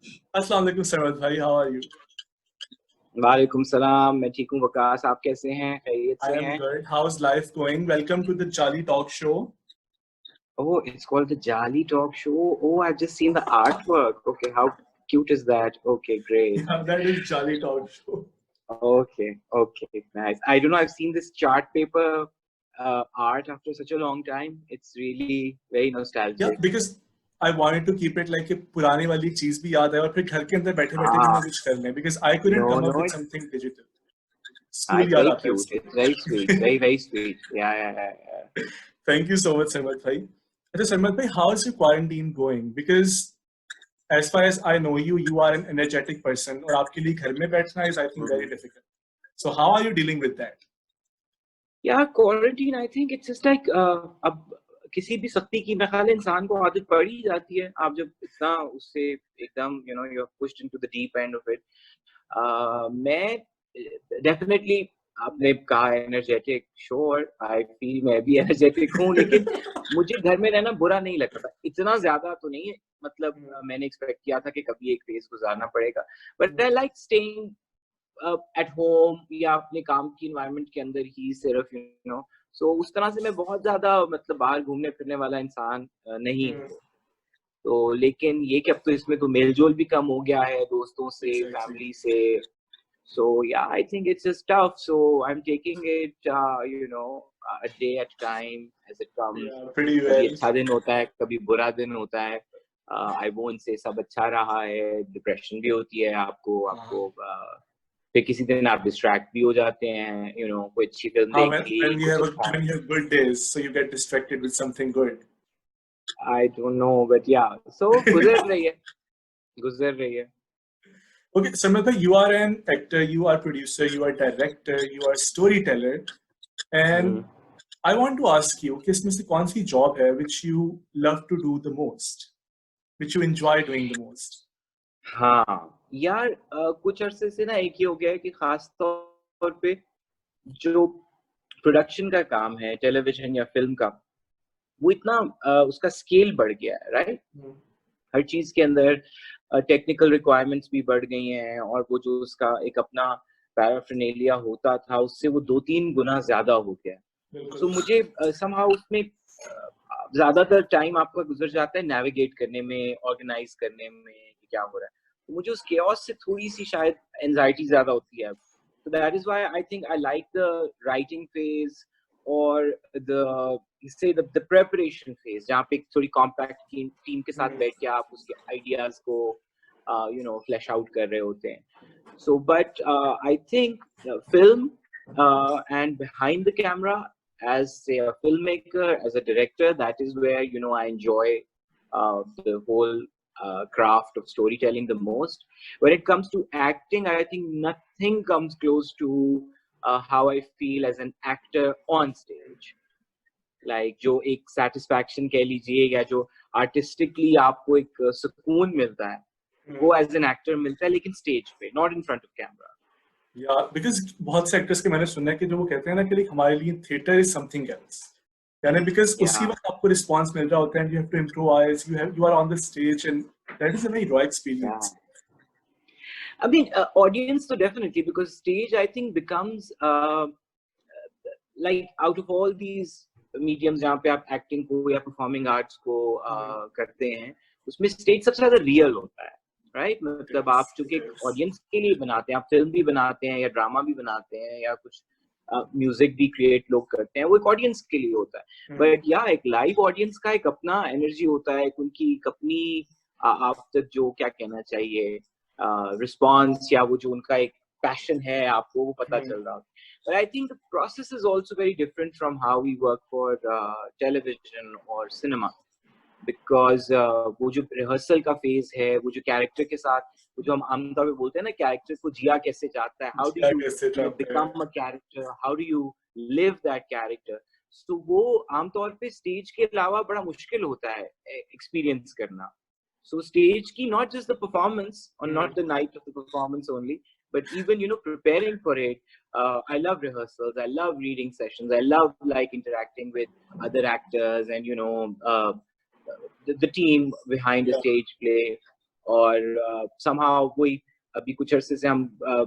अस्सलाम वालेकुम सरवत भाई, how are you? वालेकुम सलाम। मैं ठीक हूँ वकास, आप कैसे हैं? खैरियत I से am हैं? good. How's life going? Welcome to the Jolly Talk Show. Oh, it's called the Jali Talk Show. Oh, I've just seen the artwork. Okay, how cute is that? Okay, great. Yeah, that is Jolly Talk Show. Okay, nice. I don't know, I've seen this chart paper art after such a long time. It's really very Yeah, nostalgic. because I wanted to keep it like कि पुरानी वाली चीज भी याद है और फिर घर के अंदर बैठे बैठे भी Ah, मैं कुछ कर लें because I couldn't no, come up no, with something digital. it's School याद very आता है cute. उसमें. It's very sweet. Very, very sweet. Yeah. Thank you so much, Sarmat bhai. अच्छा सरमत भाई, how is your quarantine going? Because as far as I know you, you are an energetic person और आपके लिए घर में बैठना is I think very difficult. So how are you dealing with that? या quarantine I think it's just like अब किसी भी सख्ती की मेरे ख्याल है इंसान को आदत पड़ ही जाती है। आप जब इतना उससे एकदम you are pushed into the deep end of it. मैं डेफिनेटली आपने कहा एनर्जेटिक, श्योर आई फील मैं भी एनर्जेटिक हूँ, लेकिन मुझे घर में रहना बुरा नहीं लगता। इतना ज्यादा तो नहीं है, मतलब मैंने एक्सपेक्ट किया था कि कभी एक फेज गुजारना पड़ेगा, but I like staying at home या अपने काम की इन्वायरमेंट के अंदर ही सिर्फ सो उस तरह से मैं बहुत ज्यादा मतलब बाहर घूमने फिरने वाला इंसान नहीं हूँ। तो लेकिन ये कि अब तो इसमें तो मेलजोल भी कम हो गया है दोस्तों से, फैमिली से। So yeah, I think it's just tough. So I'm taking it, a day at a time as it comes. Yeah, pretty कभी well. अच्छा दिन होता है, कभी बुरा दिन होता है। I won't say सब अच्छा रहा है, डिप्रेशन भी होती है आपको फिर किसी दिन आप डिस्ट्रैक्ट भी हो जाते हैं, कोई अच्छी फिल्म देख ली, When you कुछ have अच्छा। when you have good days, so you get distracted with something good. I don't know, but yeah, so गुजर रही है। Okay, Samantha, you are an actor, you are producer, you are director, you are storyteller, and I want to ask you, कि इसमें से कौन सी job है which you love to do the most, which you enjoy doing the most? हाँ यार, कुछ अरसे से ना एक ही हो गया है कि खास तौर पे जो प्रोडक्शन का काम है टेलीविजन या फिल्म का, वो इतना उसका स्केल बढ़ गया है, राइट। हर चीज के अंदर टेक्निकल रिक्वायरमेंट्स भी बढ़ गई हैं, और वो जो उसका एक अपना पैराफर्नेलिया होता था उससे वो 2-3 गुना ज्यादा हो गया। तो मुझे समहाउ उसमें ज्यादातर टाइम आपका गुजर जाता है नेविगेट करने में, ऑर्गेनाइज करने में कि क्या हो रहा है। तो मुझे उस केओस से थोड़ी सी शायद एंजाइटी ज्यादा होती है। So that is why I think I like the writing phase or the preparation phase, जहाँ पे एक थोड़ी compact टीम के साथ बैठ के आप उसके ideas को flesh out कर रहे होते हैं। So but I think film and behind the camera, as say a filmmaker, as a director, that is where I enjoy the whole craft of storytelling the most. When it comes to acting, I think nothing comes close to how I feel as an actor on stage. Like जो एक satisfaction कह लीजिए, या जो artistically आपको एक सुकून मिलता है, वो as an actor मिलता है, लेकिन stage पे, not in front of camera. Yeah, because बहुत से actors के मैंने सुना है कि जो वो कहते हैं ना कि हमारे लिए theater is something else. यानी because उसी वक्त आपको response मिल रहा होता है and you have to improvise, you are on the stage and that is a very raw experience. Yeah. I mean, audience so definitely, because stage I think becomes like out of all these mediums जहाँ पे आप acting को या performing arts को करते हैं, उसमें stage सबसे ज़्यादा real होता है, right? मतलब आप चूंकि audience के लिए बनाते हैं, आप film भी बनाते हैं या drama भी बनाते हैं या कुछ म्यूजिक भी क्रिएट लोग करते हैं, वो एक ऑडियंस के लिए होता है। बट या एक लाइव ऑडियंस का एक अपना एनर्जी होता है, उनकी एक अपनी आप तक जो क्या कहना चाहिए रिस्पॉन्स या वो जो उनका एक पैशन है आपको वो पता चल रहा होता है। But I think the process is also very different from how we work for television or cinema, because वो जो रिहर्सल का फेज है, वो जो कैरेक्टर के साथ, वो जो हम आमतौर पे बोलते हैं ना कैरेक्टर को जिया कैसे जाता है, how do you become a character, how do you live that character, तो वो आमतौर पे स्टेज के अलावा बड़ा मुश्किल होता है एक्सपीरियंस करना। So stage ki not just the performance or not the night of the performance only, but even preparing for it. I love rehearsals, I love reading sessions, I love like interacting with other actors and the team behind the stage play, और somehow वही अभी कुछ अरसे से हम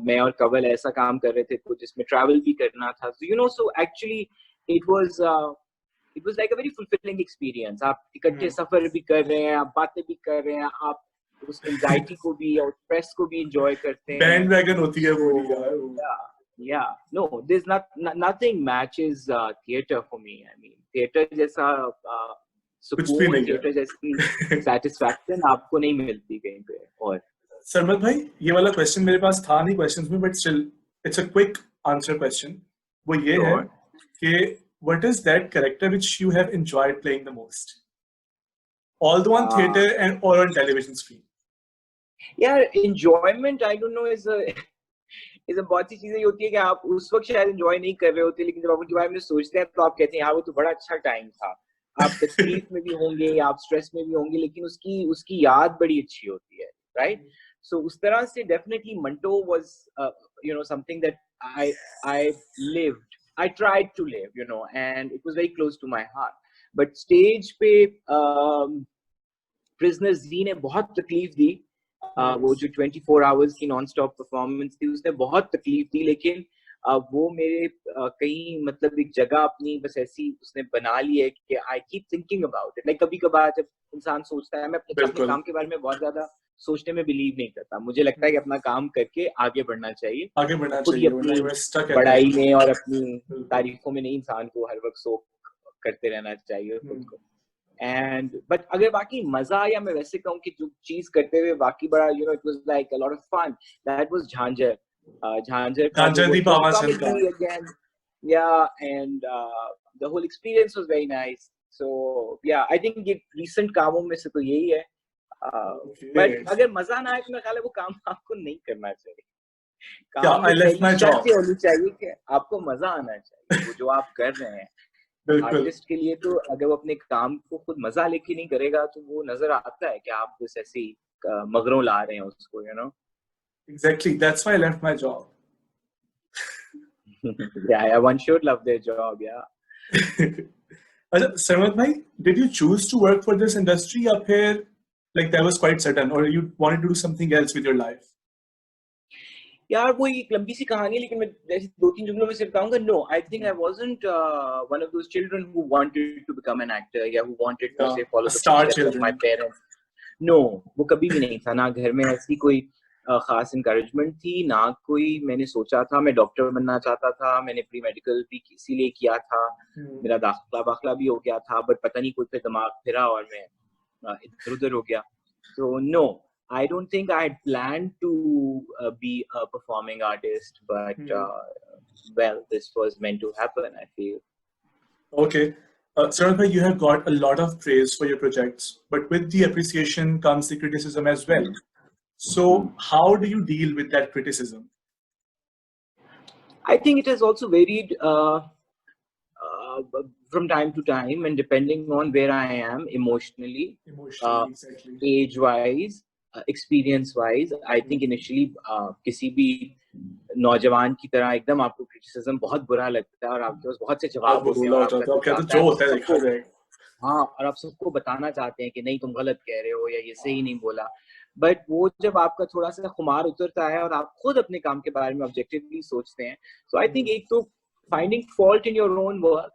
मैं और कवल ऐसा काम कर रहे थे कुछ जिसमें ट्रैवल भी करना था, so actually it was like a very fulfilling experience. आप इकट्ठे सफर भी कर रहे हैं, आप बातें भी कर रहे हैं, आप उस एंजाइटी को भी और स्ट्रेस को भी एंजॉय करते हैं। बैंडवैगन होती है पूरी यार। Yeah, no, there's nothing matches theater for me. I mean, theater जैसा सुकून, theater जैसी satisfaction आपको नहीं मिलती कहीं पे। और सरमत भाई, ये वाला क्वेश्चन मेरे पास था नहीं क्वेश्चंस में, but still it's a quick answer question. वो ये है कि what is that character which you have enjoyed playing the most, although on theater and or on television screen? यार enjoyment I don't know is a बहुत सी चीजें होती है कि आप उस वक्त शायद एंजॉय नहीं कर रहे होते, लेकिन जब आप उनके बारे में सोचते हैं तो आप कहते हैं यार वो तो बड़ा अच्छा टाइम था। आप तकलीफ में भी होंगे, आप स्ट्रेस में भी होंगे, लेकिन उसकी याद बड़ी अच्छी होती है, राइट? सो उस तरह से definitely Manto was something that I lived, I tried to live, and it was very close to my heart. But stage पे Prisoner Z ने बहुत तकलीफ दी। वो जो 24 आवर्स की नॉन स्टॉप परफॉर्मेंस थी उसने बहुत तकलीफ दी, लेकिन वो मेरे कहीं मतलब एक जगह अपनी बस ऐसी उसने बना ली है कि I keep thinking about it. Like कभी कभार जब इंसान सोचता है, मैं अपने काम के बारे में बहुत ज्यादा सोचने में बिलीव नहीं करता, मुझे लगता है कि अपना काम करके आगे बढ़ना चाहिए, अपनी पढ़ाई में और अपनी तारीफों में नहीं, इंसान को हर वक्त शौक करते रहना चाहिए खुद को। And but अगर बाकी मजा, या मैं वैसे कहूँ कि जो चीज करते हुए बाकी बड़ा it was like a lot of fun, that was Jhanjhar. again, yeah, and the whole experience was very nice. So yeah, I think ये recent कामों में से तो यही है। but अगर मजा ना आए तो मैं ख्याल है वो काम आपको नहीं करना चाहिए। काम में पहली शर्त ये होनी चाहिए कि आपको मजा आना चाहिए, वो जो आप कर रहे हैं। आर्टिस्ट के लिए तो अगर वो अपने काम को खुद मजा लेके नहीं करेगा तो वो नजर आता है कि आप बस ऐसे मगरों ला रहे हैं उसको, Exactly, that's why I left my job. Yeah, one should love their job, yeah. Sarmat bhai, did you choose to work for this industry, or फिर like that was quite certain, or you wanted to do something else with your life? यार वो एक लंबी सी कहानी है, लेकिन मैं जैसे 2-3 जुमलों में सिर्फ कहूंगा, no, I think I wasn't one of those children who wanted to become an actor, या who wanted to say follow the footsteps of my parents. No, वो कभी भी नहीं था, ना घर में ऐसी कोई खास encouragement थी, ना कोई मैंने सोचा था। मैं डॉक्टर बनना चाहता था, मैंने प्री मेडिकल भी इसीलिए किया था, मेरा दाखिला भी हो गया था, बट पता नहीं कोई पे दिमाग फिरा और मैं इधर उधर हो गया। So no, I don't think I had planned to be a performing artist, but well, this was meant to happen, I feel. Okay. Sarmat bhai, you have got a lot of praise for your projects, but with the appreciation comes the criticism as well. So how do you deal with that criticism? I think it has also varied from time to time, and depending on where I am emotionally exactly. Age-wise, experience-wise, I think initially किसी भी नौजवान की तरह एकदम आपको criticism बहुत बुरा लगता है और आपके पास बहुत से जवाब होते हैं, हाँ, और आप सबको बताना चाहते हैं कि नहीं तुम गलत कह रहे हो या ये सही नहीं बोला। बट वो जब आपका थोड़ा सा खुमार उतरता है और आप खुद अपने काम के बारे में ऑब्जेक्टिवली सोचते हैं, so I think एक तो finding fault in your own work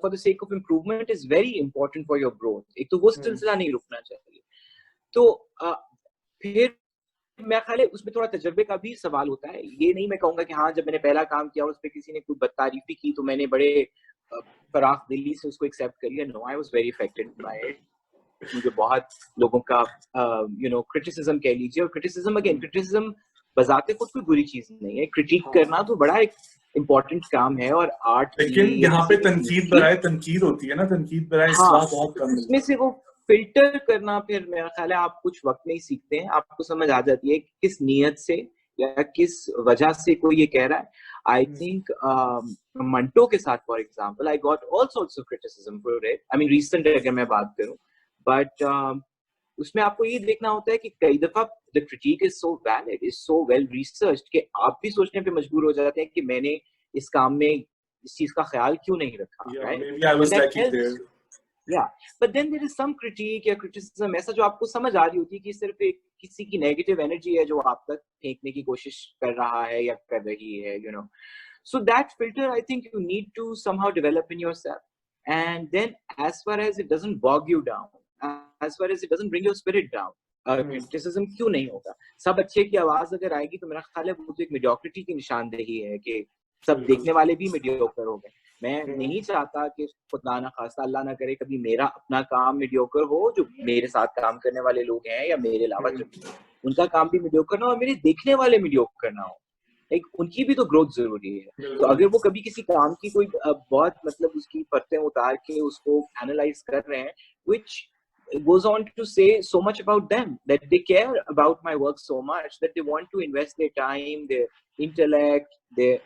for the sake of improvement is very important for your growth. एक तो वो सिलसिला नहीं रुकना चाहिए। तो फिर मैं ख्याल है उसमें थोड़ा तजर्बे का भी सवाल होता है। ये नहीं मैं कहूँगा कि हाँ जब मैंने पहला काम किया उस पर किसी ने कोई बदतारीफी की तो मैंने बड़े फराख दिली से उसको एक्सेप्ट कर लिया। No, I was very affected by it. मुझे बहुत लोगों का क्रिटिसिज्म कह लीजिए, और क्रिटिसिज्म बजाते खुद कोई बुरी चीज नहीं है। क्रिटिक करना तो बड़ा एक इम्पोर्टेंट काम है, और आर्ट लेकिन यहाँ पे तनकीद बराए तनकीद होती है ना, तनकीद बराए इस्लाह बहुत कम है। उसमें से वो फिल्टर करना फिर मेरा ख्याल है आप कुछ वक्त में ही सीखते हैं, आपको समझ आ जाती है किस नियत से या किस वजह से कोई ये कह रहा है। आई थिंक मंटो के साथ for example I got all sorts of criticism for it. I mean recent अगर मैं बात करूं, बट उसमें आपको ये देखना होता है कि कई दफा the critic is so valid, is so well researched कि आप भी सोचने पे मजबूर हो जाते हैं कि मैंने इस काम में इस चीज का ख्याल क्यों नहीं रखा। Yeah, but then there is some critique या criticism ऐसा जो आपको समझ आ रही होती है कि सिर्फ एक किसी की negative energy है जो आप तक फेंकने की कोशिश कर रहा है या कर रही है, you know. So that filter, I think you need to somehow develop in yourself. And then as far as it doesn't bog you down, as far as it doesn't bring your spirit down, criticism क्यों नहीं होगा? सब अच्छे की आवाज अगर आएगी तो मेरा ख्याल है वो तो एक mediocrity की निशानदेही है कि सब देखने वाले भी mediocre हो गए। मैं नहीं चाहता कि खुदा ना खास्ता अल्लाह ना करे कभी मेरा अपना काम mediocre हो, जो मेरे साथ काम करने वाले लोग हैं या मेरे अलावा जो उनका काम भी mediocre ना हो और मेरे देखने वाले mediocre ना हो। एक उनकी भी तो ग्रोथ जरूरी है। तो अगर वो कभी किसी काम की कोई बहुत मतलब उसकी परतें उतार के उसको एनालाइज कर रहे हैं, which goes on to say so much about them, that they care about my work so much that they want to invest their time, their intellect, their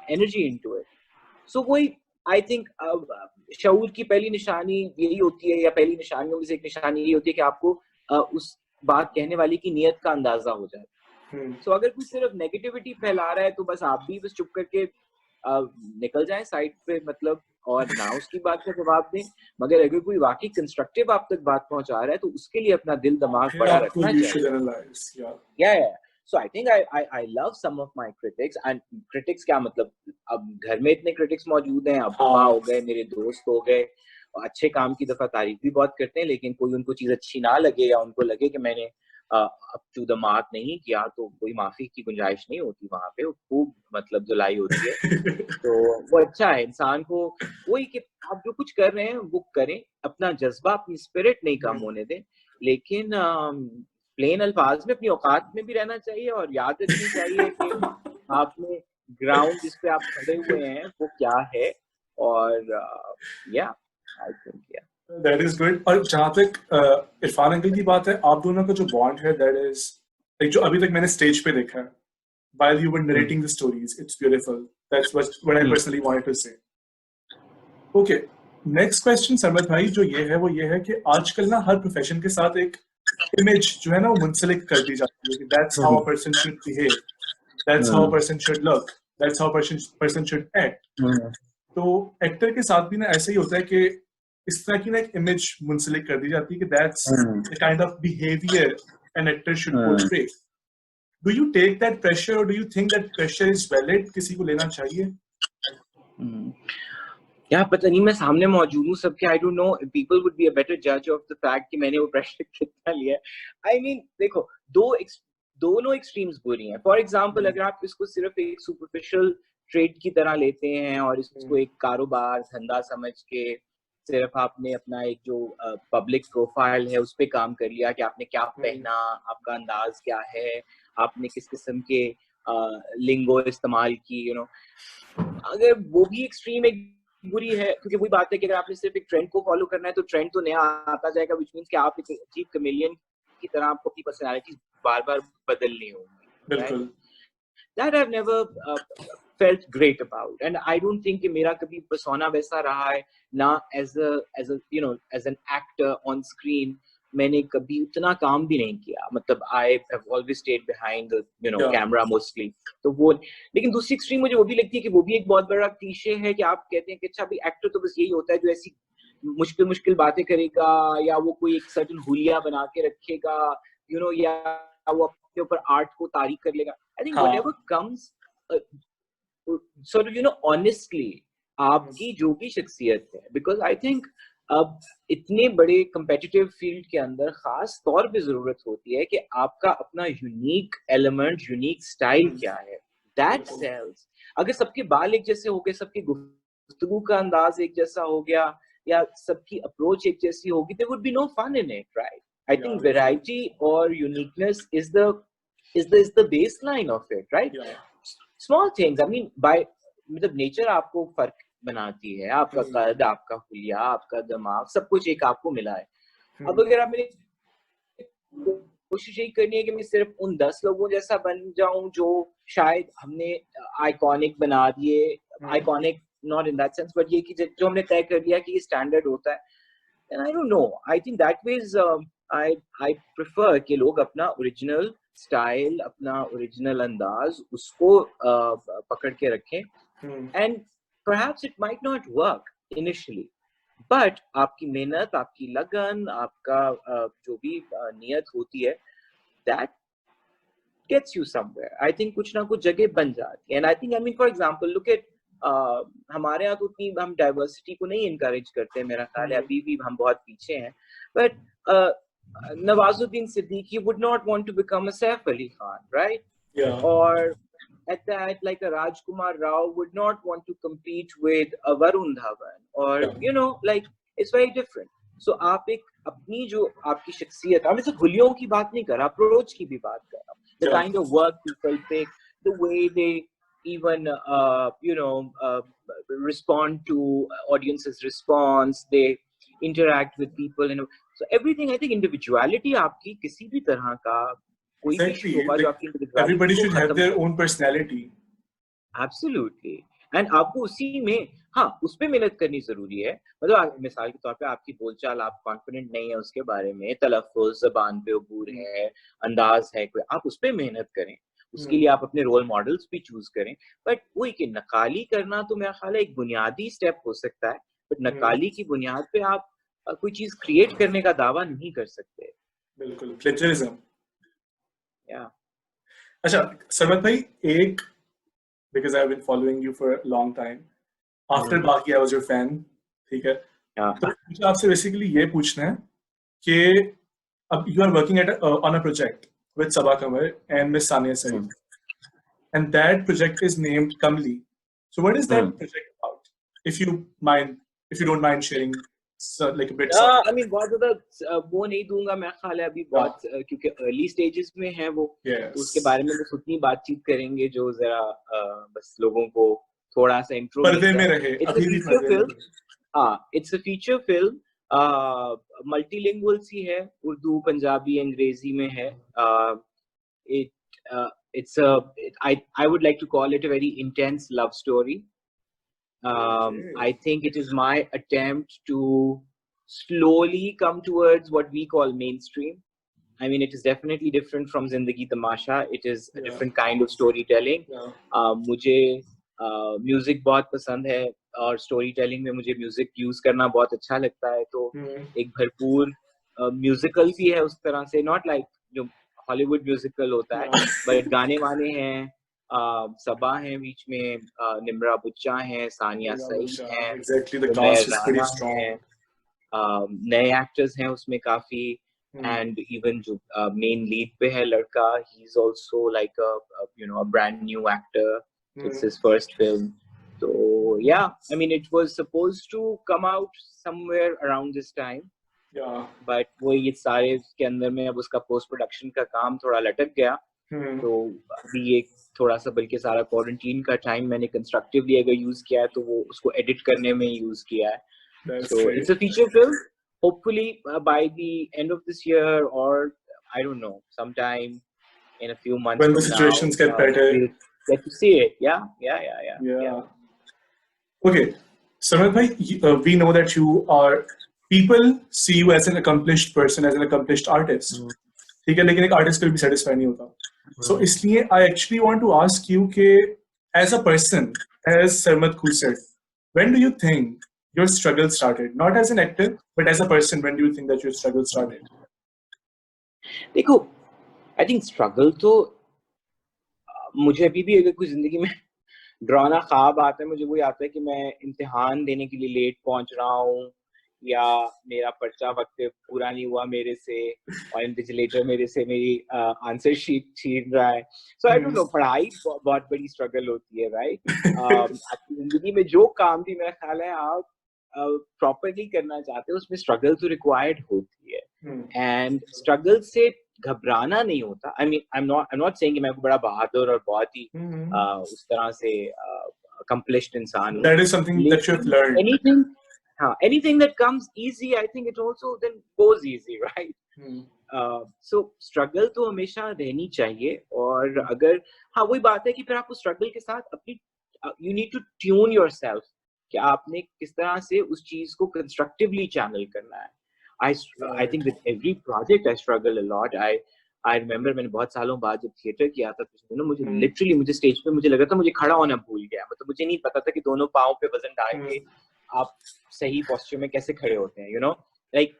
energy into it. So वही I think शऊर की पहली निशानी यही होती है, या पहली निशानियों में से एक निशानी यही होती है कि आपको उस बात कहने वाले की नीयत का अंदाजा हो जाए। So अगर कोई सिर्फ नेगेटिविटी फैला रहा है तो बस आप भी बस चुप करके निकल जाएं साइड पे, मतलब, और ना उसकी बात का जवाब दें। मगर अगर कोई वाकई कंस्ट्रक्टिव आप तक बात पहुंचा रहा है तो उसके लिए अपना दिल दिमाग बड़ा रखना चाहिए। Yeah. So I think I love some of my critics, and critics क्या मतलब, अब घर में इतने critics मौजूद हैं, अब्बा हो गए, मेरे दोस्त हो गए, अच्छे काम की दफा तारीफ भी बहुत करते हैं, लेकिन कोई उनको चीज अच्छी ना लगे या उनको लगे कि मैंने अप टू द मार्क नहीं किया तो कोई माफी की गुंजाइश नहीं होती वहां पे, खूब मतलब धुलाई होती है। तो वो अच्छा है इंसान को वही कि आप जो कुछ कर रहे हैं वो करें, अपना जज्बा अपनी स्पिरिट नहीं कम होने दें, लेकिन प्लेन अल्फाज में अपनी औकात में भी रहना चाहिए और याद रखनी चाहिए कि आपने ग्राउंड जिस पे आप खड़े हुए हैं वो क्या है। और या आई थिंक या That is good. और जहाँ तक इरफान अंकल की बात है, आप दोनों का जो बॉन्ड है, that is like जो अभी तक मैंने स्टेज पे देखा है, while you were narrating the stories, it's beautiful. That's what I personally wanted to say. Okay, next question Sarmad भाई जो ये है कि आजकल ना हर प्रोफेशन के साथ एक इमेज जो है ना वो मुंसलिक कर दी जाती है कि that's how a person should behave, that's how a person should look, that's how a person should act. तो एक्टर के साथ भी ना ऐसे ही होता है कि इस तरह की ना एक इमेज मुंसलिक कर दी जाती है कि that's the kind of behavior an actor should portray. Do you take that pressure or do you think that pressure is valid? किसी को लेना चाहिए? यार पता नहीं, मैं सामने मौजूद हूँ सबके, I don't know, people would be a better judge of the fact कि मैंने वो प्रेशर कितना लिया है। I mean देखो, दोनों एक्सट्रीम्स बुरी हैं। फॉर एग्जाम्पल अगर आप इसको सिर्फ एक सुपरफिशियल ट्रेड की तरह लेते हैं और इसको एक कारोबार धंधा समझ के सिर्फ आपने अपना एक जो पब्लिक प्रोफाइल है उस पर काम कर लिया कि आपने क्या पहना, आपका अंदाज क्या है, आपने किस किस्म के लिंगो इस्तेमाल की, अगर वो भी एक्सट्रीम एक बुरी है, क्योंकि वही बात है कि अगर आपने सिर्फ एक ट्रेंड को फॉलो करना है तो ट्रेंड तो नया आता जाएगा, व्हिच मींस कि आप एक अजीब कमेलियन की तरह आपको अपनी पर्सनालिटी बार-बार बदलनी होगी। बिल्कुल। That I've never felt great about, and I don't think कि मेरा कभी persona वैसा रहा है ना, as an actor on screen मैंने कभी उतना काम भी नहीं किया, मतलब I have always stayed behind the camera mostly। तो वो, लेकिन दूसरी एक्सट्रीम मुझे वो भी लगती है कि वो भी एक बहुत बड़ा क्लीशे है कि आप कहते हैं कि अच्छा भाई एक्टर तो बस यही होता है जो ऐसी मुश्किल बातें करेगा या वो कोई एक सर्टन हुलिया बना के रखेगा, या वो अपने ऊपर आर्ट को तारीफ कर लेगा। I think whatever comes sort of honestly आपकी जो भी शख्सियत है, because I think अब इतने बड़े competitive फील्ड के अंदर खास तौर पे जरूरत होती है कि आपका अपना यूनिक एलिमेंट, यूनिक स्टाइल क्या है, that sells। अगर सबके बाल एक जैसे हो गए, सबकी गुफ्तगू का अंदाज एक जैसा हो गया या सबकी अप्रोच एक जैसी होगी, there would be no fun in it, right? I think variety or uniqueness is the baseline of it, right? Small things, I mean, by मतलब nature आपको फर्क बनाती है, आपका कद, आपका हुलिया, आपका दिमाग, सब कुछ एक आपको मिला है। अब अगर आप मेरे कोशिश यही करनी है कि मैं सिर्फ उन 10 लोगों जैसा बन जाऊं जो शायद हमने आइकॉनिक बना दिए, iconic not in that sense, but ये कि जो हमने तय कर लिया कि ये स्टैंडर्ड होता है, and I don't know, I think that way is I prefer कि लोग अपना ओरिजिनल स्टाइल, अपना ओरिजिनल अंदाज उसको पकड़ के रखें, and perhaps it might not work initially, but आपकी मेहनत, आपकी लगन, आपका जो भी नियत होती है, that gets you somewhere. I think कुछ ना कुछ जगह बन जाती है. And I think, I mean, for example, look at हमारे यहाँ तो उतनी हम डाइवर्सिटी को नहीं इनकरेज करते, मेरा ख्याल है अभी भी हम बहुत पीछे हैं. But Nawazuddin Siddiqui would not want to become a Saif Ali Khan, right? Yeah. Or at that, like a Rajkumar Rao would not want to compete with a Varun Dhawan, or Yeah. you know, like it's very different. So आप एक अपनी जो आपकी शख्सियत, हम इसे हुलियों की बात नहीं कर रहा, अप्रोच की भी बात कर रहा हूँ. The Yeah. kind of work people pick, the way they even respond to audiences' response, they interact with people, so everything. I think individuality आपकी किसी भी तरह का कोई भी Exactly. होगा जो Like, आपकी individuality everybody को should have खत्म their कर. own personality. Absolutely. And आपको उसी में, हाँ, उस पे मेहनत करनी जरूरी है. मतलब मिसाल के तौर पे आपकी बोलचाल, आप कॉन्फिडेंट नहीं है उसके बारे में, तलफ्फुज़, ज़बान पे अबूर है, अंदाज है कोई, आप उस पे मेहनत करें. उसके लिए आप अपने रोल मॉडल्स भी चूज करें. बट वही कि नकाली करना तो मेरा ख्याल है एक बुनियादी स्टेप हो सकता है. बट नकाली की बुनियाद पे आप कोई चीज क्रिएट करने का दावा नहीं कर सकते. बिल्कुल, प्लेजरिज्म. या अच्छा सरमत भाई, एक, because I've been following you for a long time. After बाकी I was your fan, ठीक है. तो मुझे आपसे बेसिकली ये पूछना है कि अब you are working at on a project with Sabaa Kamar and Miss Sania Saeed, and that project is named Kamli. So what is that project about? If you don't mind sharing like a bit. I mean, बहुत ज़्यादा वो नहीं दूंगा मैं ख्याल है अभी, बहुत क्योंकि अर्ली स्टेजेस में है वो. तो उसके बारे में बस उतनी बातचीत करेंगे जो जरा बस लोगों को थोड़ा सा इंट्रो पर्दे में रहे. अभी भी पर्दे में. हाँ, it's a feature film. Multilingual सी है, उर्दू, पंजाबी, अंग्रेजी में है. I would like to call it a very intense love story. I think it is my attempt to slowly come towards what we call mainstream. I mean, it is definitely different from Zindagi Tamasha. It is a different kind of storytelling. मुझे music बहुत पसंद है और story telling में मुझे music use करना बहुत अच्छा लगता है. तो एक भरपूर म्यूजिकल भी है उस तरह से, नॉट लाइक जो हॉलीवुड म्यूजिकल होता है, बट गाने वाने हैं. सबा हैं बीच में, निम्रा बुच्चा हैं, सानिया सईद हैं, हैं, नए एक्टर्स हैं उसमें काफी. And even जो main lead पे है लड़का, he's also like a brand new actor. It's his first film. So yeah, I mean, it was supposed to come out somewhere around this time. Yeah. But वो ये सारे के अंदर में अब उसका पोस्ट प्रोडक्शन का काम थोड़ा लटक गया. तो अभी ये थोड़ा सा, बल्कि सारा क्वारंटीन का टाइम मैंने कंस्ट्रक्टिवली अगर यूज किया है तो वो उसको एडिट करने में यूज किया है. So it's a feature film. Hopefully by the end of this year, or I don't know, sometime in a few months when from the situations get better, we'll get to see it. Yeah. Okay, Samrat bhai, we know that people see you as an accomplished person, as an accomplished artist. ठीक है, लेकिन एक artist कभी भी satisfied नहीं होता. So इसलिए I actually want to ask you कि as a person, as Sarmat Khoo said, when do you think your struggle started? Not as an actor, but as a person, when do you think that your struggle started? देखो, I think struggle तो मुझे अभी भी अगर कोई जिंदगी में डरावना ख्वाब आता है, मुझे वही आता है कि मैं इम्तिहान देने के लिए लेट पहुंच रहा हूँ, या मेरा पर्चा वक्त पे पूरा नहीं हुआ मेरे से, और इन्विजिलेटर मेरे से मेरी आंसर शीट छीन रहा है. सो आई डोंट नो, पढ़ाई बहुत बड़ी स्ट्रगल होती है, राइट? आपकी जिंदगी में जो काम भी मेरा ख्याल है आप प्रॉपरली करना चाहते हो, उसमें स्ट्रगल तो रिक्वायर्ड होती है. एंड स्ट्रगल से घबराना नहीं होता. I mean, I am not saying कि मैं बड़ा बहादुर और बहुत ही उस तरह से accomplished इंसान हूँ. That is something that you have learned. Anything that comes easy, I think it also then goes easy, right? So struggle तो हमेशा रहनी चाहिए. और अगर वही बात है कि फिर आप उस struggle के साथ अपनी you need to tune yourself कि आपने किस तरह से उस चीज को constructively channel करना है. I think with every project I struggle a lot. I remember मैंने बहुत सालों बाद जब थिएटर किया था तो मुझे लिटरली, मुझे स्टेज पे मुझे लगा था मुझे खड़ा होना भूल गया. मतलब मुझे नहीं पता था कि दोनों पाँव पे वजन डाल के आप सही posture में कैसे खड़े होते हैं, you know, like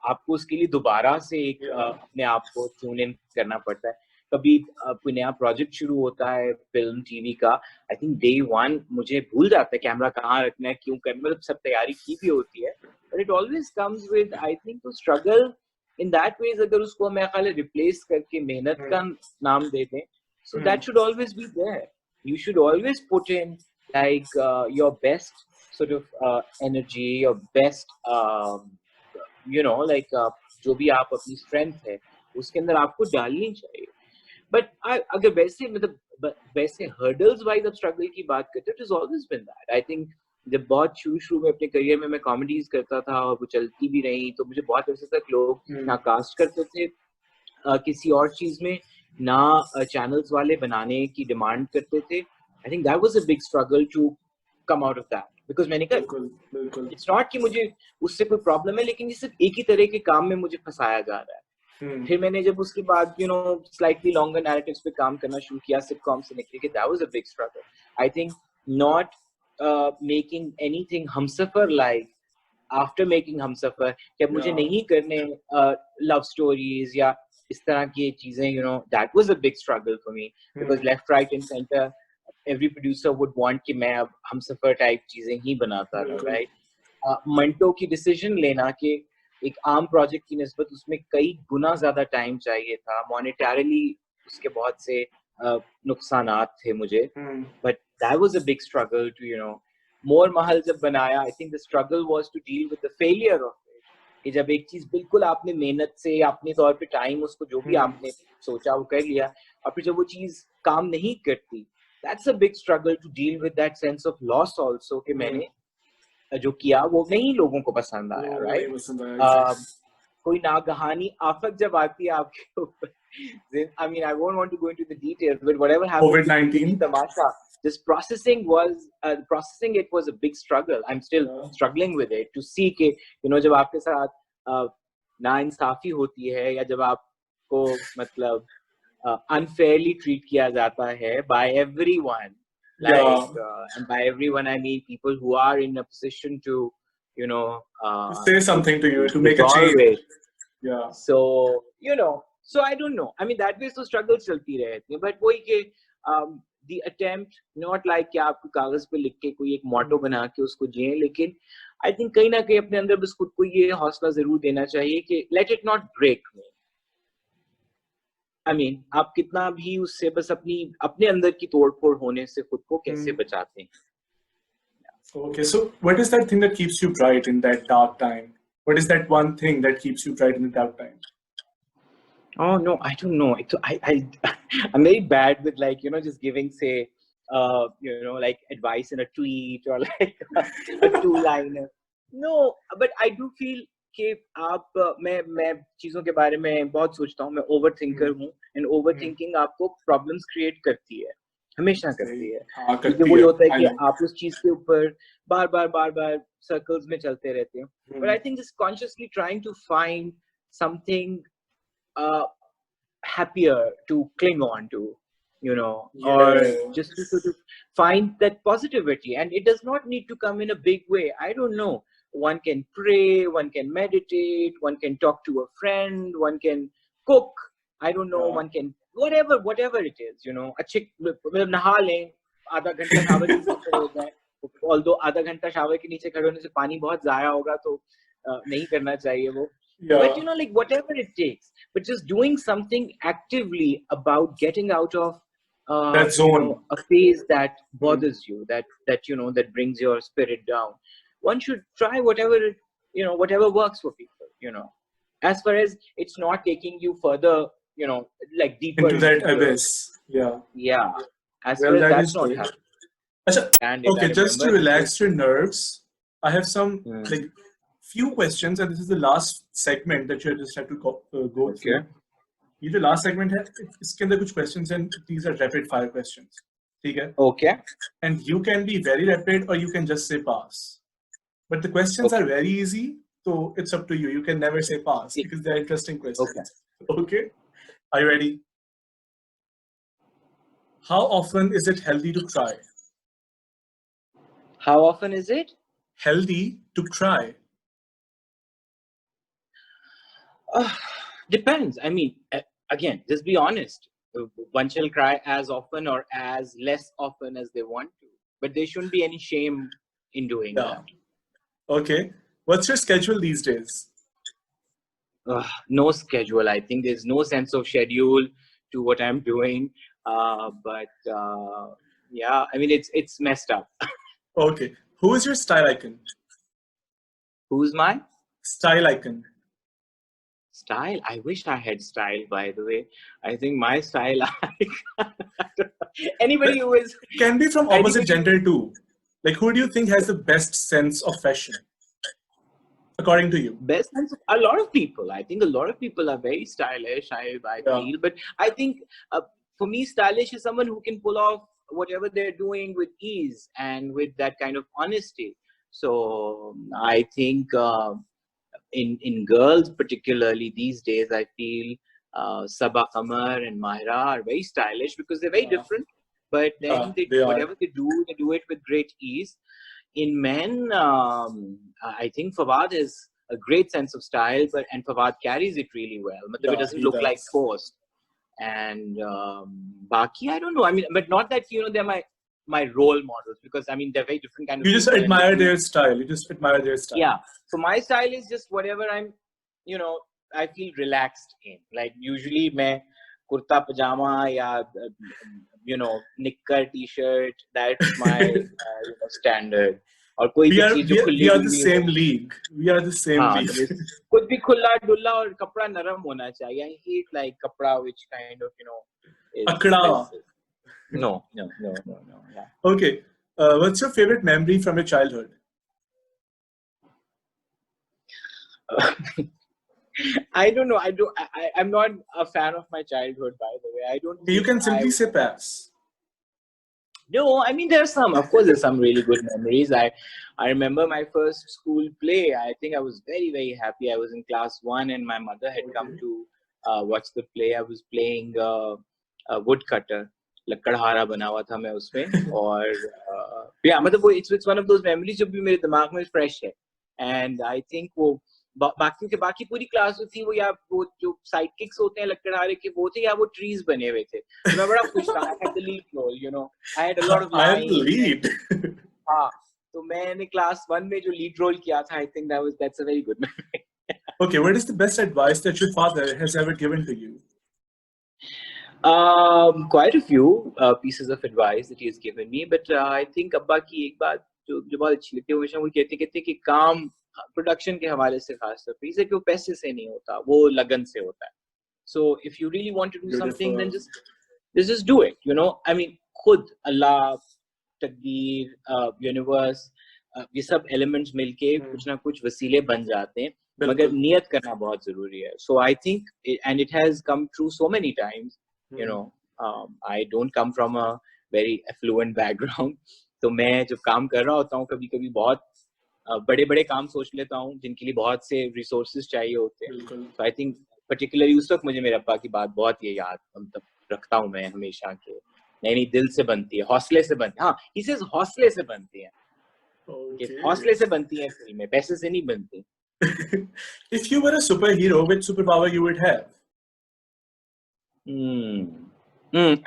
आपको उसके लिए दोबारा से एक अपने आप को ट्यून इन करना पड़ता है। कभी कोई नया प्रोजेक्ट शुरू होता है फिल्म टीवी का, आई थिंक डे वन मुझे भूल जाता है कैमरा कहाँ रखना है, क्यों करना, मतलब सब तैयारी की भी होती है, but it always comes with I think to struggle in that ways. अगर उसको मैं ख्याल रिप्लेस करके मेहनत का नाम दे दें, so that should always be there. You should always put in like your best sort of energy, your best you know like जो भी आप अपनी स्ट्रेंथ है उसके अंदर आपको डालनी चाहिए। बट अगर वैसे मतलब वैसे हर्डल्स वाइज अब स्ट्रगल की बात करते हैं, it is always been that. I think जब बहुत शुरू में अपने करियर में मैं कॉमेडीज करता था और वो चलती भी रही, तो मुझे बहुत अर्से तक लोग ना कास्ट करते थे किसी और चीज में, ना चैनल्स वाले बनाने की डिमांड करते थे। I think that was a big struggle to come out of that, because मैंने कहा इट्स नॉट कि मुझे उससे कोई प्रॉब्लम है, लेकिन ये सिर्फ एक ही तरह के काम में मुझे फंसाया जा रहा है। फिर मैंने जब उसके बाद you know slightly longer narratives पे काम करना शुरू किया सिटकॉम से निकल के, that was a big struggle. I think not making anything Humsafar like after making Humsafar, कि अब मुझे नहीं करने लव स्टोरीज या इस तरह की चीजें, you know that was a big struggle for me, because left right and centre every producer would want कि मैं अब हमसफर टाइप चीजें ही बनाता रहूं, राइट। मंटो की डिसीजन लेना कि एक आम प्रोजेक्ट की निस्बत उसमें कई गुना ज्यादा टाइम चाहिए था, मॉनेटरीली उसके बहुत से नुकसानात थे मुझे, but that was a big struggle to you know. Mor Mahal जब बनाया, I think the struggle was to deal with the failure of it, कि जब एक चीज बिल्कुल आपने मेहनत से अपने तौर पे टाइम उसको जो भी आपने सोचा वो कर लिया, और फिर जब वो चीज काम नहीं करती, that's a big struggle to deal with that sense of loss also, कि मैंने जो किया वो नहीं लोगों को पसंद आया, right? कोई नागहानी आफत जब आती है आपके ऊपर, I mean I won't want to go into the details, but whatever happened COVID-19 Tamasha, just processing it was a big struggle. I'm still struggling with it to see कि you know जब आपके साथ नाइंसाफी होती है, या जब आपको मतलब unfairly treat किया जाता है by everyone, like and by everyone I mean people who are in a position to you know to say something to you, to make a resolve change. it. So you know, so I don't know, I mean that way तो struggle चलती रहती है, but वही कि the attempt not like कि आप कागज पे लिख के कोई एक मोटो बना के उसको जिए, लेकिन I think कहीं ना कहीं अपने अंदर बस खुद को ये हौसला जरूर देना चाहिए कि let it not break me. I mean, आप कितना भी उससे बस अपने अंदर की तोड़फोड़ होने से खुद को कैसे बचाते हैं? Okay, so what is that thing that keeps you bright in that dark time? What is that one thing that keeps you bright in the dark time? Oh no, I don't know. I'm very bad with like you know just giving say you know like advice in a tweet or like a two-liner. No, but I do feel कि आप मैं चीजों के बारे में बहुत सोचता हूँ, मैं ओवर थिंकर हूँ, एंड ओवर थिंकिंग आपको प्रॉब्लम्स क्रिएट करती है, हमेशा करती है, क्योंकि वही होता है कि आप उस चीज के ऊपर बार बार सर्कल्स में चलते रहते हैं। But I think just consciously trying to find something happier to cling on to, you know, or just to sort of find that positivity, and it does not need to come in a big way. I don't know, one can pray, one can meditate, one can talk to a friend, one can cook, I don't know, one can whatever it is, you know, अच्छे मतलब नहा लें, आधा घंटा shower के नीचे खड़े हो जाए, although आधा घंटा शावर के नीचे खड़े होने से पानी बहुत जाया होगा तो नहीं करना चाहिए वो, but you know like whatever it takes, but just doing something actively about getting out of that zone, you know, a phase that bothers you, that you know that brings your spirit down. One should try whatever you know, whatever works for people, you know, as far as it's not taking you further, you know, like deeper into that abyss. Yeah, as far as that's not happening. Okay, just to relax your nerves, I have some like few questions, and this is the last segment that you just have to go through. ये जो last segment है, इसके अंदर कुछ questions and these are rapid fire questions, ठीक है? Okay. And you can be very rapid or you can just say pass. But the questions are very easy, so it's up to you. You can never say pass because they're interesting questions. Okay. Are you ready? How often is it healthy to cry? How often is it healthy to cry? Depends. I mean, again, just be honest. One shall cry as often or as less often as they want to, but there shouldn't be any shame in doing Yeah. that. Okay. What's your schedule these days? No schedule. I think there's no sense of schedule to what I'm doing. Yeah, I mean, it's messed up. Okay. Who is your style icon? Who's my Style icon. style? I wish I had style, by the way. I think my style, anybody who is Can be from opposite anybody gender too. Like, who do you think has the best sense of fashion, according to you? best sense of a lot of people. I think a lot of people are very stylish. I Yeah. feel, but I think for me, stylish is someone who can pull off whatever they're doing with ease and with that kind of honesty. So I think in girls particularly these days, I feel Sabah Qamar and Mahira are very stylish because they're very Yeah. different. But then Yeah, they are. whatever they do it with great ease. In men, I think Fawad has a great sense of style, and Fawad carries it really well. Yeah, It doesn't he look like does. forced. And Baki, I don't know. I mean, but not that they're my role models, because I mean they're very different kind of You just people. And they admire do- their style. You just admire their style. yeah. So my style is just whatever I feel relaxed in. Like usually, मैं kurta pajama या knicker t-shirt. That's my standard. और कोई We भी are चीज जो we are, खुली we are the Duli same हो. league. We are the same हाँ, league. कुछ भी खुला डुल्ला और कपड़ा नरम होना चाहिए. I hate like कपड़ा which kind of Akda. no. Yeah. Okay. What's your favorite memory from your childhood? I don't know. I'm not a fan of my childhood, by the way. I don't. You think can simply say pass. No, I mean there's some. Of course, there's some really good memories. I remember my first school play. I think I was very very happy. I was in class 1, and my mother had come to watch the play. I was playing woodcutter. लकड़हारा बना हुआ था मैं उसमें और मतलब वो it's one of those memories जो भी मेरे दिमाग में fresh है. And I think वो बाकी पूरी क्लास जो थी वो या वो जो साइड किक्स होते हैं लकड़हारे के वो थे या वो ट्रीज बने हुए थे. तो मैं बड़ा खुश था. I had the lead role, I had a lot of I am lines. the lead. हाँ, तो मैंने क्लास 1 में जो लीड रोल किया था, I think that's a very good memory. Okay, what is the best advice that your father has ever given to you? Quite a few pieces of advice that he has given me, but I think अब्बा की एक बात जो बहुत अच्छी लगती है, हमेशा वो कहते कि काम प्रोडक्शन के हवाले से खास तौर पे इसे कि वो पैसे से नहीं होता, वो लगन से होता है. So if you really want to do something, then just do it. I mean, खुद अल्लाह, तकदीर, यूनिवर्स, ये सब एलिमेंट्स मिलके कुछ ना कुछ वसीले बन जाते हैं, मगर नियत करना बहुत जरूरी है. So I think, and it has come true so many times. I don't come from a very affluent background. तो मैं जब काम कर रहा होता हूँ कभी-कभी बहुत बड़े-बड़े काम सोच लेता हूँ जिनके लिए बहुत से रिसोर्सेज चाहिए होते हैं. So I think particularly उस वक्त मुझे मेरे अब्बा की बात बहुत ये याद मतलब रखता हूँ मैं हमेशा के नहीं दिल से बनती है, हौसले से बनती है. हाँ, he says हौसले से बनती है. हौसले से बनती है फिल्में, पैसे से नहीं बनती. If you were a superhero, which superpower you would have?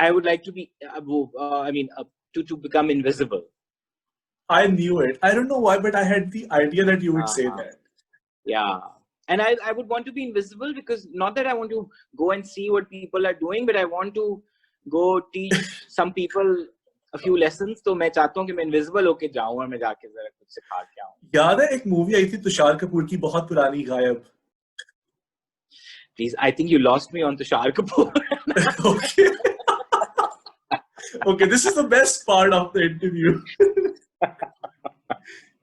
I would like to be, to become invisible. I knew it. I don't know why, but I had the idea that you would say that. Yeah. And I would want to be invisible because not that I want to go and see what people are doing, but I want to go teach some people a few lessons. तो मैं चाहता हूँ कि मैं invisible होके जाऊँ और मैं जाके जरा कुछ सिखा के आऊँ. याद है एक मूवी आई थी तुषार कपूर की बहुत पुरानी गायब. Please, I think you lost me on Tushar Kapoor. Okay. Okay, this is the best part of the interview.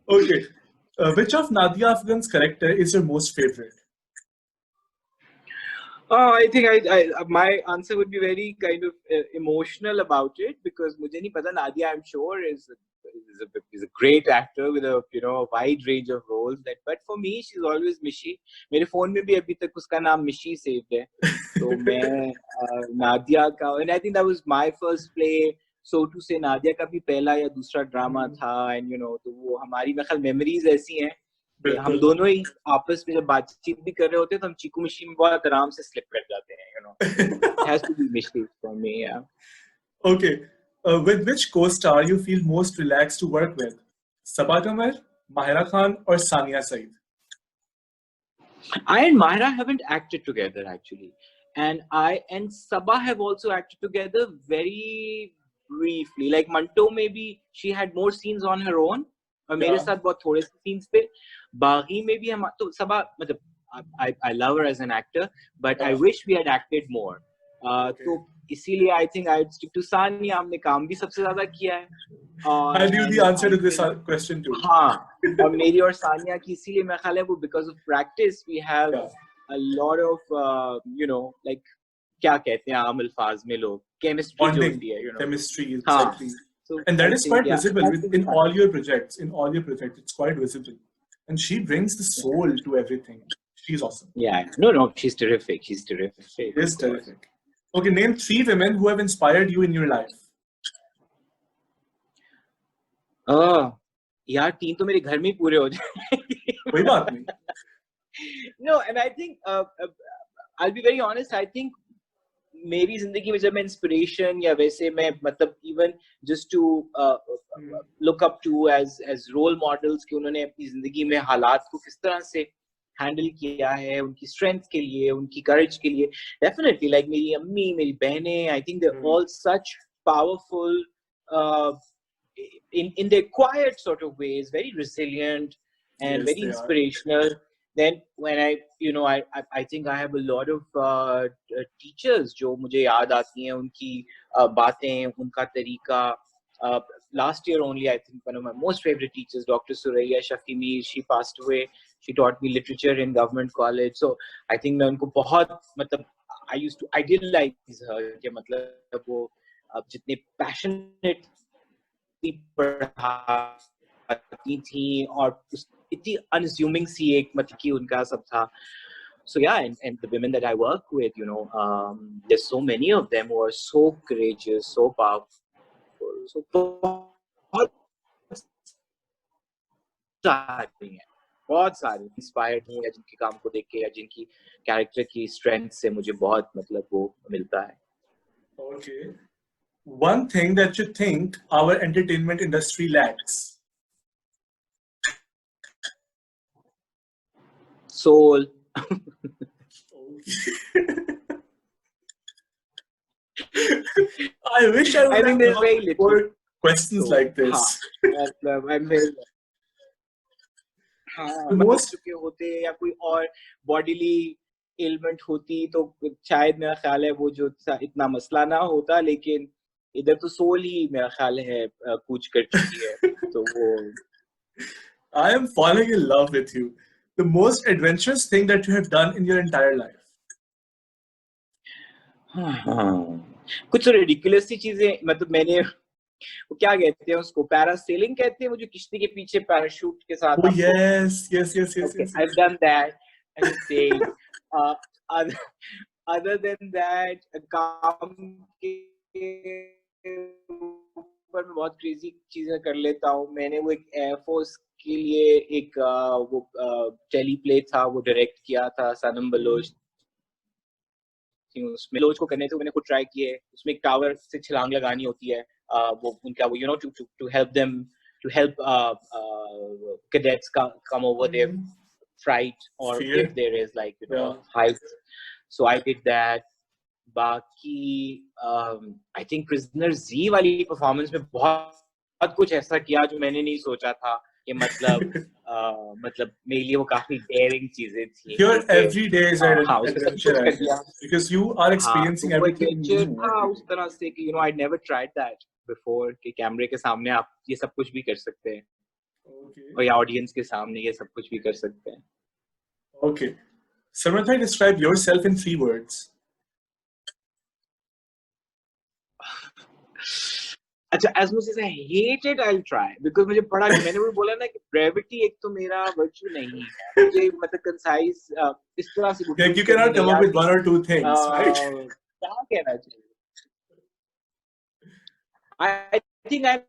Okay. Which of Nadia Afghan's character is your most favorite? I think my answer would be very kind of emotional about it because मुझे नहीं पता. Nadia, I'm sure, is a great actor with a wide range of roles. But for me, she's always Mishi. मेरे phone में भी अभी तक उसका नाम Mishi saved है. तो मैं Nadia का, and I think that was my first play. So to say Nadia का भी पहला या दूसरा ड्रामा था, एंड तो वो हमारी मेरे ख्याल मेमोरीज ऐसी हैं कि हम बिल्कुल। दोनों ही आपस में जब बातचीत भी कर रहे होते हैं तो हम चीकू मिशी में बहुत आराम से स्लिप कर जाते हैं, has to be Mishi for me, yeah. Okay. With which co-star you feel most relaxed to work with? Sabaa Kamal, Mahira Khan, or Sania Said? I and Mahira haven't acted together actually, and I and Sabah have also acted together very briefly. Like Manto, maybe she had more scenes on her own, और मेरे Yeah. साथ बहुत थोड़े से scenes थे. बागी में भी हम तो Sabah मतलब I love her as an actor, but I Yeah. wish we had acted more. Okay. तो इसीलिए I think I'd stick to Sania. हमने काम भी सबसे ज्यादा किया है. I knew the And answer I to this think question too. हाँ, और मेरी और सानिया की इसीलिए मैं ख्याल है वो because of practice we have Yeah. a lot of like क्या कहते हैं आम अल्फाज में लोग chemistry जो Bonding, होती है, chemistry, हाँ, exactly. so And that I is think quite yeah, visible that will be in fun. all your projects. In all your projects, it's quite visible. And she brings the soul to everything. She's awesome. Yeah, no, she's terrific. She's terrific. She of is course. terrific. Okay, name 3 women who have inspired you in your life. यार 3 तो मेरे घर में ही पूरे हो जाएंगे. कोई बात नहीं. No, and I think I'll be very honest. I think मेरी जिंदगी में जब मैं इंस्पिरेशन या वैसे मैं मतलब even just to look up to as role models कि उन्होंने अपनी जिंदगी में हालात को किस तरह से हैंडल किया है, उनकी स्ट्रेंथ के लिए, उनकी करेज के लिए, डेफिनेटली लाइक मेरी अम्मी, मेरी बहनें, I think they are all such powerful in their quiet sort of ways, very resilient and Yes, very they are. inspirational. Then when I think I have a lot of teachers जो मुझे याद आती हैं, उनकी बातें, उनका तरीका. Last year only, I think one of my most favorite teachers, Dr. Suraya Shafimi, she passed away. She taught me literature in government college. So I think मैं उनको बहुत मतलब I used to idealize her कि मतलब वो जितने passionate पढ़ाती थी और इतनी unassuming सी एक मतलब कि उनका सब था. So yeah, and the women that I work with, there's so many of them who are so courageous, so powerful, so बहुत सारे इंस्पायर्ड हूँ या जिनके काम को देख के या जिनकी कैरेक्टर की स्ट्रेंथ से मुझे बहुत मतलब वो मिलता है. Okay. One thing that you think our entertainment industry lacks. Soul. I wish I would I think have there's thought very little. more questions So, like this. मतलब चुके होते या कोई और बॉडीली एलिमेंट होती तो शायद मेरा ख्याल है वो जो इतना मसला ना होता, लेकिन इधर तो सोल ही मेरा ख्याल है कूच कर चुकी है. तो वो I am falling in love with you. The most adventurous thing that you have done in your entire life. कुछ तो रिडिकुलस सी चीजें, मतलब मैंने वो क्या कहते हैं उसको, पैरासेलिंग कहते हैं, वो जो किश्ती के पीछे पैराशूट के साथ. Oh yes. Okay, I've done that. I'm saying, other than that, काम के ऊपर मैं बहुत क्रेजी चीजें कर लेता हूँ. मैंने वो एक एयरफोर्स के लिए एक वो टेलीप्ले था, वो डायरेक्ट किया था सनम बलोच. उसमें बलोच को करने थे, मैंने खुद ट्राई किए. उसमें एक टावर से छलांग लगानी होती है, वो उनका वो to help them, to help cadets come over their fright, or Fear. if there is like height. So I did that. बाकी I think Prisoner Z वाली परफॉर्मेंस में बहुत कुछ ऐसा किया जो मैंने नहीं सोचा था कि मतलब मेरे लिए वो काफी डेयरिंग चीजें थी. Your every day is an adventure, कर दिया because you are experiencing everything new. हाँ, उस तरह से कि I never tried that before कि कैमरे के सामने आप ये सब कुछ भी कर सकते हैं. Okay. और या ऑडियंस के सामने ये सब कुछ भी कर सकते हैं. Okay. Samantha, describe yourself in 3 words. अच्छा, as much as I hate it, I'll try, because मुझे पढ़ा, मैंने वो बोला ना कि brevity एक तो मेरा virtue नहीं है. मुझे मतलब concise इस तरह से Like you cannot come up with 1 or 2 things, right? क्या कहना चाहिए? I think I'm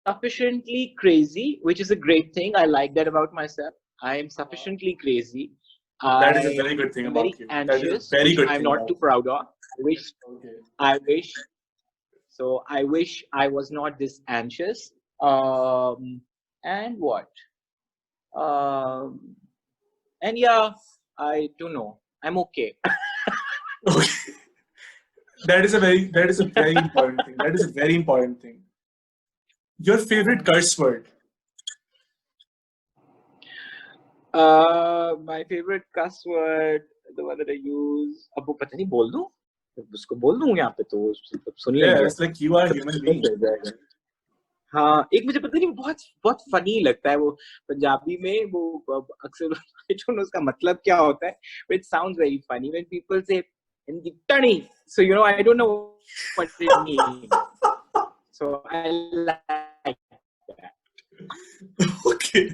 sufficiently crazy, which is a great thing. I like that about myself. I am sufficiently crazy. That is a I very good thing am very about you. That is a anxious, very which good I'm thing not about too you. proud of. Okay. I wish. So I wish I was not this anxious. And what? Um, and yeah, I don't know. I'm okay. Okay. That is a very important thing. That is a very important thing. Your favorite curse word? My favorite cuss word, the one that I use. अब वो पता नहीं बोल दूं? उसको बोल दूं यहाँ पे तो वो सुन Yeah, लेंगे. it's like you are a human being. चल जाएगा. हाँ, एक मुझे पता नहीं बहुत बहुत फनी लगता है वो पंजाबी में वो अक्सर I don't know उसका मतलब क्या होता है, but it sounds very funny when people say in the tani. So you know I don't know what it means. So I like that. Okay.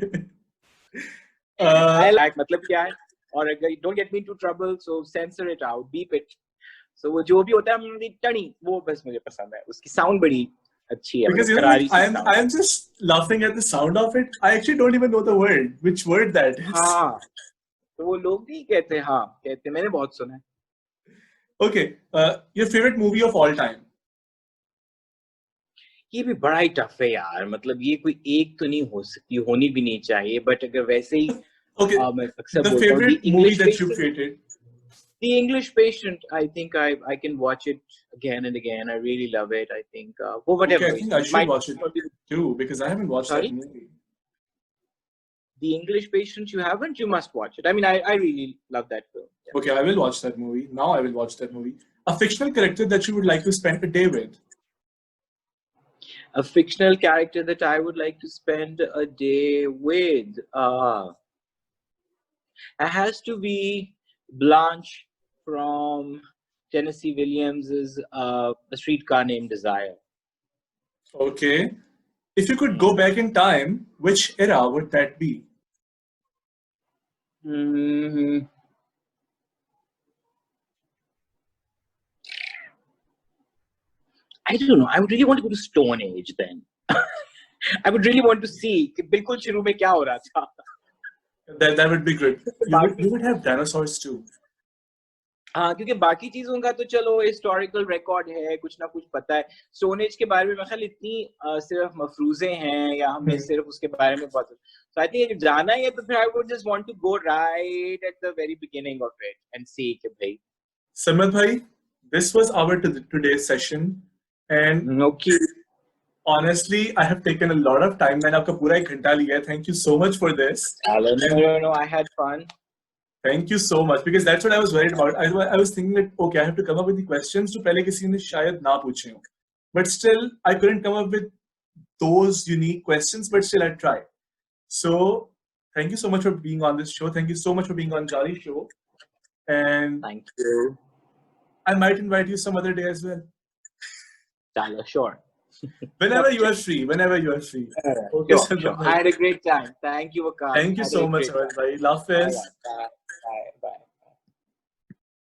I like मतलब क्या है और अगर don't get me into trouble so censor it out, beep it. So वो जो भी होता है टनी वो बस मुझे पसंद है. उसकी साउंड बड़ी अच्छी है. Because मतलब you know, like करारी सी sound. I am just laughing at the sound of it. I actually don't even know the word. Which word that is? हाँ. तो वो लोग भी कहते हैं हाँ कहते हैं मैंने बहुत सुना है. Okay. Your favorite movie of all time? ये भी बड़ा ही टफ है यार. मतलब ये कोई एक तो नहीं हो सकती, होनी भी नहीं चाहिए. बट अगर वैसे ही Okay. मैं अक्सर The बोलता हूँ favorite The movie English that you Patient. created? The English Patient. I think I can watch it again and again. I really love it. I think for whatever Okay, I think I reason. should watch it too because I haven't watched Sorry? that movie. The English Patient you haven't, you must watch it. I mean, I really love that film. Yeah. Okay, I will watch that movie. Now I will watch that movie. A fictional character that you would like to spend a day with? A fictional character that I would like to spend a day with. It has to be Blanche from Tennessee Williams's A Streetcar Named Desire. Okay. If you could go back in time, which era would that be? Mm-hmm. I don't know. I would really want to go to Stone Age then. I would really want to see कि बिल्कुल शुरू में क्या हो रहा था. That would be good. You would have dinosaurs too. हाँ क्योंकि बाकी चीजों का तो चलो हिस्टोरिकल रिकॉर्ड है कुछ ना कुछ पता है. स्टोन एज के बारे में मैं ख्याल इतनी सिर्फ मफरूजे हैं या हमें सिर्फ उसके बारे में पता. So I think जाना है तो फिर I would just want to go right at the very beginning of it and see कि भाई. Samad bhai, this was our today's session, and Okay. honestly, I have taken a lot of time. मैंने आपका पूरा 1 घंटा लिया है. Thank you so much for this. No, I had fun. Thank you so much because that's what I was worried about. I was thinking that okay, I have to come up with the questions जो पहले किसी ने शायद ना पूछे हों. But still, I couldn't come up with those unique questions. But still, I tried. So, thank you so much for being on this show. Thank you so much for being on Jolly Show. And Thank you. I might invite you some other day as well. Chala, sure. Whenever you are free. Whenever you are free. Okay, sure. I had a great time. Thank you, Waqar. Thank you so much, Samad bhai. Love is. Bye.